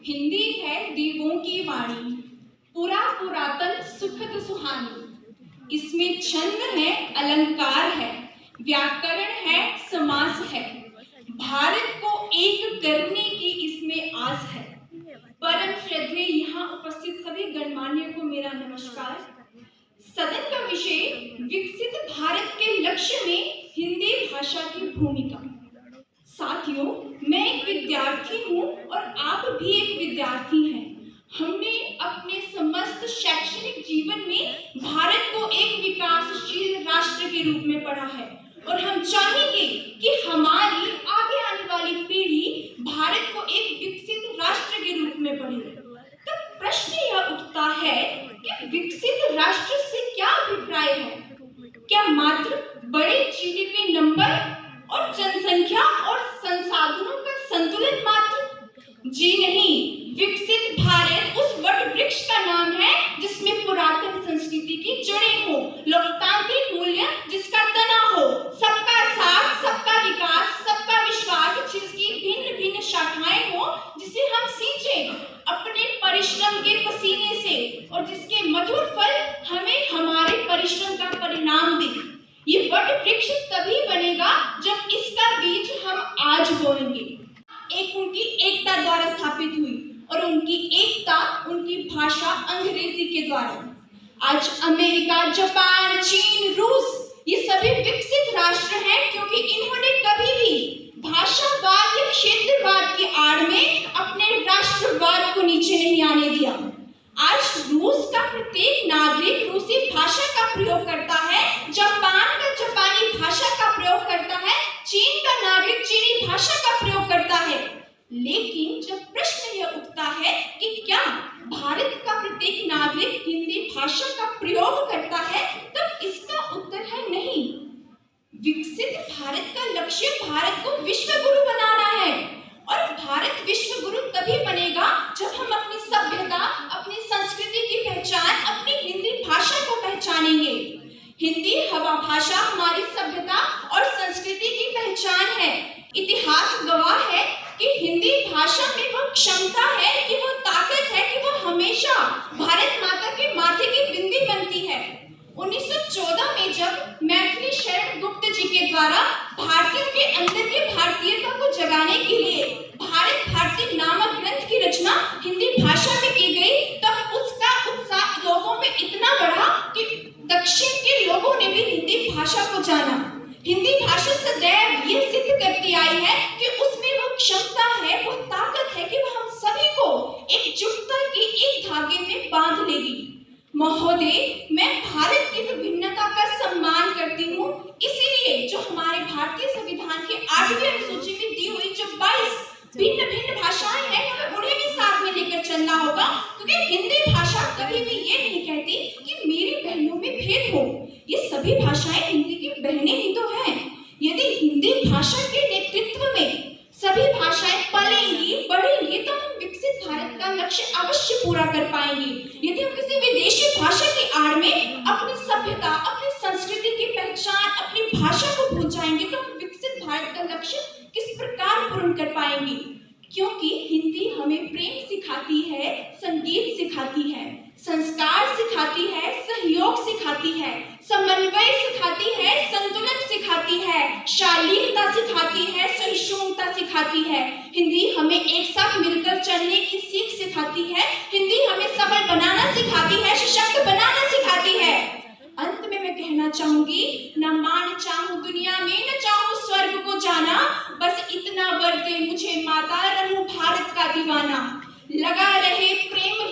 हिंदी है देवों की वाणी, पुरातन सुखद सुहानी। इसमें छंद है, अलंकार है, व्याकरण है, समास है। भारत को एक करने की इसमें आस है। परम श्रद्धेय यहाँ उपस्थित सभी गणमान्य को मेरा नमस्कार। सदन का विषय विकसित भारत के लक्ष्य में हिंदी भाषा की भूमिका। साथियों, मैं एक विद्यार्थी हूँ और आप भी एक विद्यार्थी हैं। हमने अपने समस्त शैक्षणिक जीवन में भारत को एक विकासशील राष्ट्र के रूप में पढ़ा है और हम चाहेंगे कि हमारी आगे आने वाली पीढ़ी भारत को एक विकसित राष्ट्र के रूप में पढ़े। तो प्रश्न यह उठता है कि विकसित राष्ट्र से क्या अभिप्राय है? क्या मात्र बड़े जीडीपी नंबर और जनसंख्या और संसाधनों का संतुलन मात्र? जी नहीं, विकसित भारत उस वट वृक्ष का नाम है जिसमें पुरातन संस्कृति की जड़ें हो, लोकतांत्रिक मूल्य जिसका तना हो, सबका साथ, सबका विकास, सबका विश्वास, जिसकी भिन्न भिन्न शाखाएं हो, जिसे हम सींचें अपने परिश्रम के पसीने से और जिसके मधुर फल हमें हमारे परिश्रम का परिणाम दे। ये वट वृक्ष तभी बनेगा जब इसका बीज हम आज बोएंगे। एक उनकी एकता द्वारा स्थापित हुई और उनकी एकता, उनकी भाषा अंग्रेजी के द्वारा। आज अमेरिका, जापान, चीन, रूस ये सभी विकसित राष्ट्र हैं क्योंकि इन्होंने कभी भी भाषावाद या क्षेत्रवाद की आड़ में अपने राष्ट्रवाद को नीचे नहीं आने दिया। आज रूस का प्रत्येक नागरिक रूसी भाषा का प्रयोग करता है, जापान का जापानी भाषा का प्रयोग करता है, चीन का नागरिक चीनी भाषा का प्रयोग करता है। लेकिन जब प्रश्न यह उठता है कि क्या भारत का प्रत्येक नागरिक हिंदी भाषा का प्रयोग करता है, तब इसका उत्तर है नहीं। विकसित भारत का लक्ष्य भारत को विश्व गुरु बनाना है और भारत विश्व गुरु तभी बनेगा जब हम अपनी सभ्यता, अपनी संस्कृति की पहचान अपनी हिंदी भाषा को पहचानेंगे। हिंदी हवा भाषा हमारी सभ्यता और संस्कृति की पहचान है। इतिहास गवाह है कि हिंदी भाषा में वो क्षमता है, कि वो ताकत है कि वो हमेशा भारत माता के माथे की बिंदी बनती है। 1914 में जब मैथिली शरण गुप्त जी के द्वारा भारतीयों के अंदर की भारतीयता को जगाने के लिए भारत भारती नामक ग्रंथ की रचना हिंदी भाषा में की गई, तब उसका उत्साह लोगों में इतना बढ़ा कि दक्षिण के लोगों ने भी हिंदी भाषा को जाना। हिंदी भाषा सदैव ये सिद्ध करती आई है कि उसमें वो क्षमता है, वो ताकत है कि वो हम सभी को एकजुटता के एक धागे में बांध लेगी। महोदय, मैं भारत की विभिन्नता का सम्मान करती हूँ, इसीलिए जो हमारे भारतीय संविधान के 8वीं अनुसूची में दी हुई जो 22 भिन्न भिन्न भाषाएं हैं, हमें उन्हें भी साथ में लेकर चलना होगा, क्योंकि हिंदी भाषा कभी भी ये नहीं कहती कि मेरी बहनों में भेद हो। ये सभी भाषाएं हिंदी की बहनें ही तो हैं। यदि हिंदी भाषा के नेतृत्व में सभी भाषाएं पलेंगी, बढ़ेंगी, तो हम विकसित भारत का लक्ष्य अवश्य पूरा कर पाएंगे। यदि हम किसी विदेशी भाषा की आड़ में अपनी सभ्यता, अपनी संस्कृति की पहचान, अपनी भाषा को भूल जाएंगे, तो हम विकसित भारत का लक्ष्य किस प्रकार पूर्ण कर पाएंगे? क्योंकि हिंदी हमें प्रेम सिखाती है, संगीत सिखाती है, संस्कार सिखाती है, सहयोग सिखाती है, समन्वय सिखाती है, संतुलन सिखाती है, शालीनता सिखाती है, सहिष्णुता सिखाती है। हिंदी हमें एक साथ मिलकर चलने की सीख सिखाती है। हिंदी हमें सबल बनाना सिखाती है, सशक्त बनाना सिखाती है। अंत में मैं कहना चाहूंगी, न मान चाहूं दुनिया में, न चाहूं स्वर्ग को जाना, बस इतना वर दे मुझे माता, रहूं भारत का दीवाना। लगा रहे प्रेम